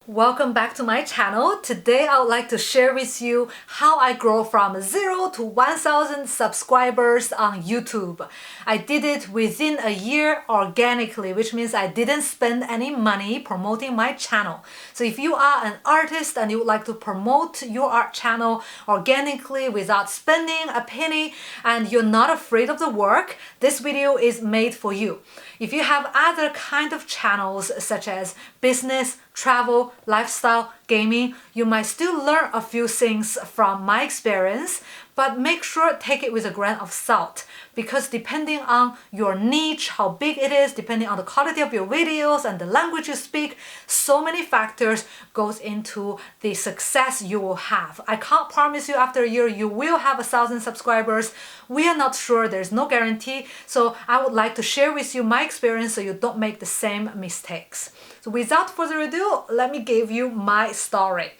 Welcome back to my channel. Today I would like to share with you how I grow from 0 to 1,000 subscribers on YouTube. I did it within a year organically, which means I didn't spend any money promoting my channel. So if you are an artist and you would like to promote your art channel organically without spending a penny and you're not afraid of the work, this video is made for you. If you have other kind of channels such as business, travel, lifestyle, gaming, you might still learn a few things from my experience, but make sure take it with a grain of salt, because depending on your niche, how big it is, depending on the quality of your videos and the language you speak, so many factors goes into the success you will have. I can't promise you after a year you will have 1,000 subscribers. We are not sure, there's no guarantee. So I would like to share with you my experience so you don't make the same mistakes. So without further ado, let me give you my story.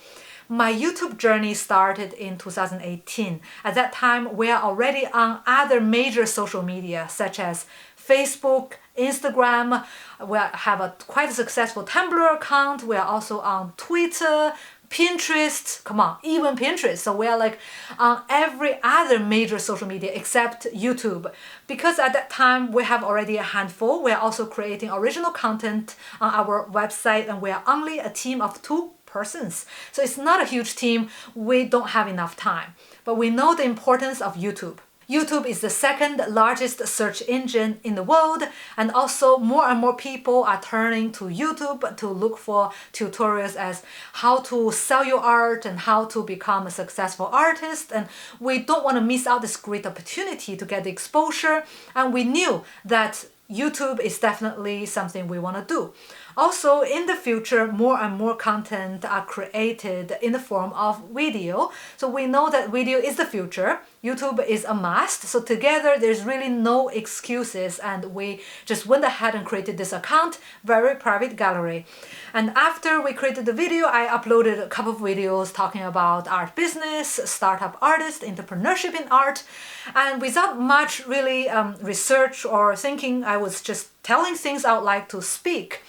My YouTube journey started in 2018. At that time, we are already on other major social media such as Facebook, Instagram. We have a quite successful Tumblr account. We are also on Twitter, Pinterest, come on, even Pinterest. So we are like on every other major social media except YouTube. Because at that time we have already a handful, we are also creating original content on our website and we are only a team of 2 persons. So it's not a huge team, we don't have enough time. But we know the importance of YouTube. YouTube is the second largest search engine in the world, and also more and more people are turning to YouTube to look for tutorials as how to sell your art and how to become a successful artist. And we don't want to miss out this great opportunity to get the exposure, and we knew that YouTube is definitely something we want to do. Also, in the future, more and more content are created in the form of video. So we know that video is the future. YouTube is a must. So together, there's really no excuses. And we just went ahead and created this account, very private gallery. And after we created the video, I uploaded a couple of videos talking about art business, startup artist, entrepreneurship in art. And without much really research or thinking, I was just telling things I would like to speak.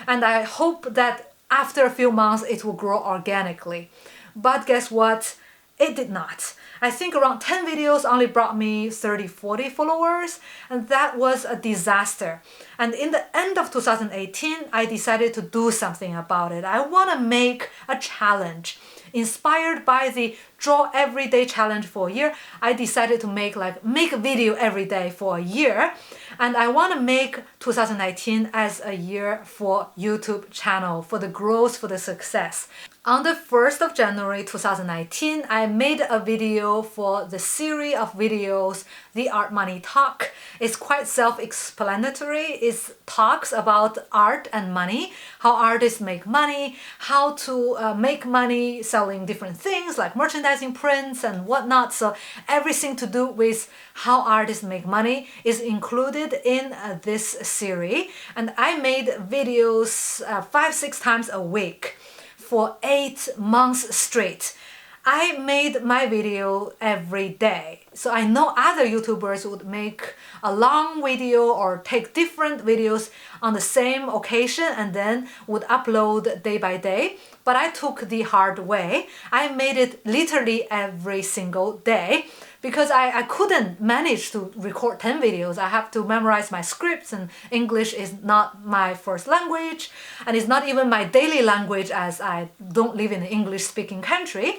And I hope that after a few months it will grow organically. But guess what? It did not. I think around 10 videos only brought me 30-40 followers, and that was a disaster. And in the end of 2018, I decided to do something about it. I want to make a challenge. Inspired by the Draw Everyday challenge for a year, I decided to make a video every day for a year. And I want to make 2019 as a year for YouTube channel, for the growth, for the success. On the 1st of January 2019, I made a video for the series of videos, The Art Money Talk. It's quite self-explanatory. It talks about art and money, how artists make money, how to make money selling different things like merchandising, prints and whatnot. So everything to do with how artists make money is included in this series. And I made videos 5-6 times a week for 8 months straight. I made my video every day. So I know other YouTubers would make a long video or take different videos on the same occasion and then would upload day by day. But I took the hard way. I made it literally every single day because I couldn't manage to record 10 videos. I have to memorize my scripts, and English is not my first language and it's not even my daily language as I don't live in an English-speaking country.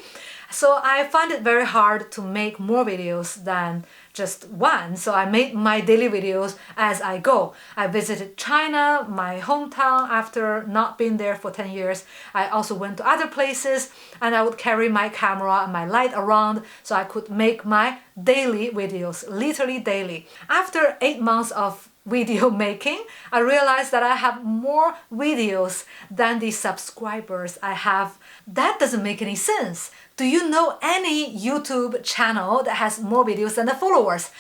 So I find it very hard to make more videos than just one. So I made my daily videos as I go. I visited China, my hometown, after not being there for 10 years. I also went to other places and I would carry my camera and my light around so I could make my daily videos, literally daily. After 8 months of video making, I realized that I have more videos than the subscribers I have. That doesn't make any sense. Do you know any YouTube channel that has more videos than the followers?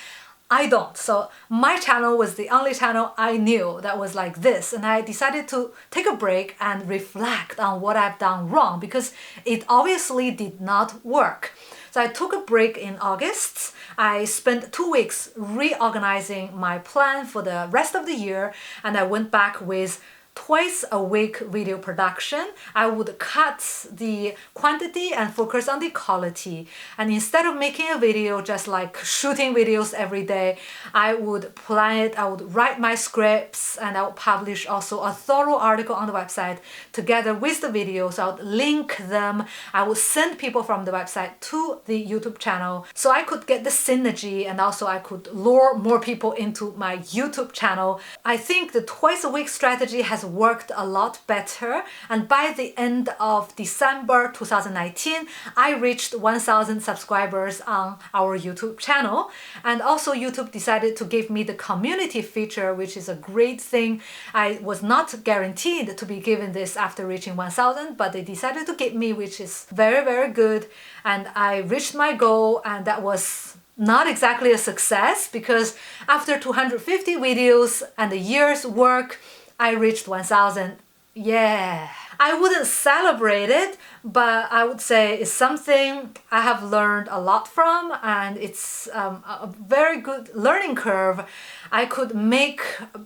I don't. So my channel was the only channel I knew that was like this, and I decided to take a break and reflect on what I've done wrong because it obviously did not work. So I took a break in August. I spent 2 weeks reorganizing my plan for the rest of the year, and I went back with twice a week video production. I would cut the quantity and focus on the quality. And instead of making a video just like shooting videos every day, I would plan it, I would write my scripts, and I would publish also a thorough article on the website together with the videos. I would link them. I would send people from the website to the YouTube channel so I could get the synergy, and also I could lure more people into my YouTube channel. I think the twice a week strategy has worked a lot better, and by the end of December 2019, I reached 1,000 subscribers on our YouTube channel. And also YouTube decided to give me the community feature, which is a great thing. I was not guaranteed to be given this after reaching 1,000, but they decided to give me, which is very, very good. And I reached my goal, and that was not exactly a success because after 250 videos and a year's work, I reached 1,000. Yeah. I wouldn't celebrate it, but I would say it's something I have learned a lot from, and it's a very good learning curve. I could make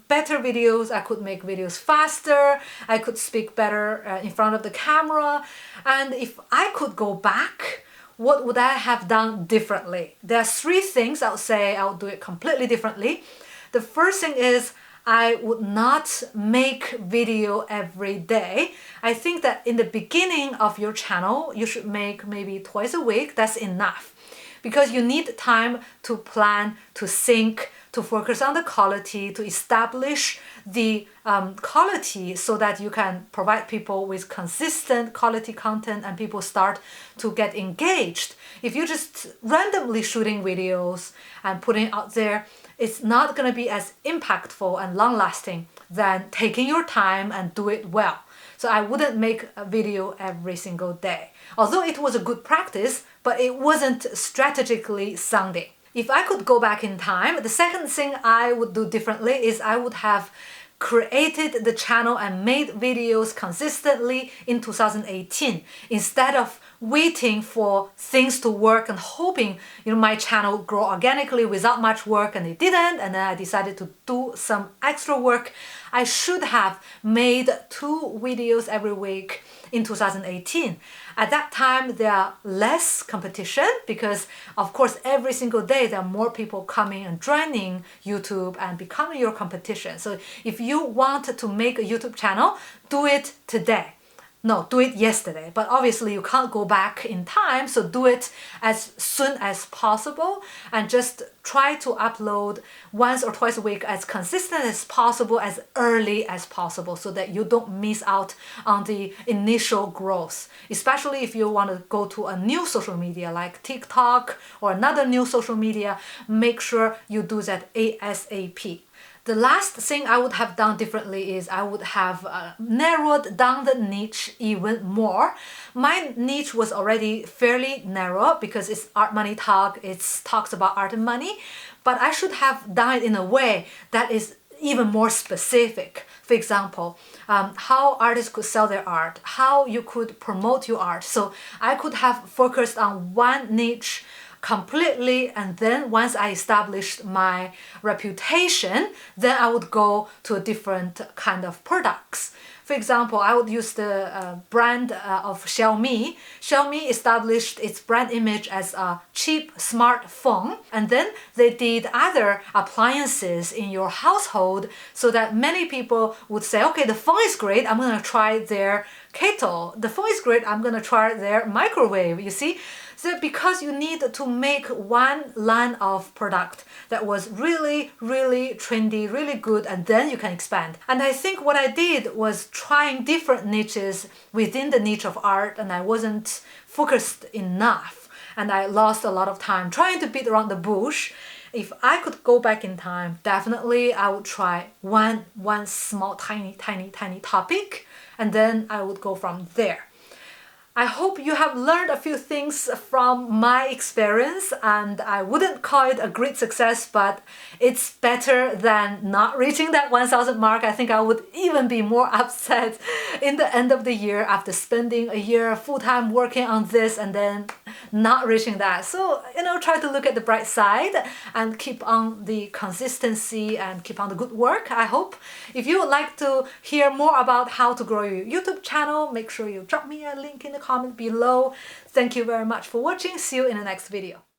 better videos, I could make videos faster, I could speak better in front of the camera, and if I could go back, what would I have done differently? There are three things I would say I would do it completely differently. The first thing is I would not make video every day. I think that in the beginning of your channel, you should make maybe twice a week. That's enough because you need time to plan, to think, to focus on the quality, to establish the quality so that you can provide people with consistent quality content and people start to get engaged. If you're just randomly shooting videos and putting it out there, it's not going to be as impactful and long-lasting than taking your time and do it well. So I wouldn't make a video every single day. Although it was a good practice, but it wasn't strategically sounding. If I could go back in time, the second thing I would do differently is I would have created the channel and made videos consistently in 2018 instead of waiting for things to work and hoping my channel grow organically without much work, and it didn't, and then I decided to do some extra work. I should have made 2 videos every week in 2018. At that time, there are less competition because, of course, every single day there are more people coming and joining YouTube and becoming your competition. So if you want to make a YouTube channel, do it today. No, do it yesterday. But obviously you can't go back in time, so do it as soon as possible and just try to upload once or twice a week as consistent as possible, as early as possible, so that you don't miss out on the initial growth. Especially if you want to go to a new social media like TikTok or another new social media, make sure you do that ASAP. The last thing I would have done differently is I would have narrowed down the niche even more. My niche was already fairly narrow because it's Art Money Talk, it talks about art and money, but I should have done it in a way that is even more specific. For example, how artists could sell their art, how you could promote your art. So I could have focused on one niche completely, and then once I established my reputation, then I would go to a different kind of products. For example, I would use the brand of Xiaomi. Xiaomi established its brand image as a cheap smartphone, and then they did other appliances in your household so that many people would say, okay, the phone is great, I'm going to try their kettle. The phone is great, I'm going to try their microwave, you see? So because you need to make one line of product that was really, really trendy, really good, and then you can expand. And I think what I did was trying different niches within the niche of art, and I wasn't focused enough. And I lost a lot of time trying to beat around the bush. If I could go back in time, definitely I would try one small, tiny topic, and then I would go from there. I hope you have learned a few things from my experience, and I wouldn't call it a great success, but it's better than not reaching that 1,000 mark. I think I would even be more upset in the end of the year after spending a year full-time working on this and then not reaching that. So, try to look at the bright side and keep on the consistency and keep on the good work, I hope. If you would like to hear more about how to grow your YouTube channel, make sure you drop me a link in the comment below. Thank you very much for watching. See you in the next video.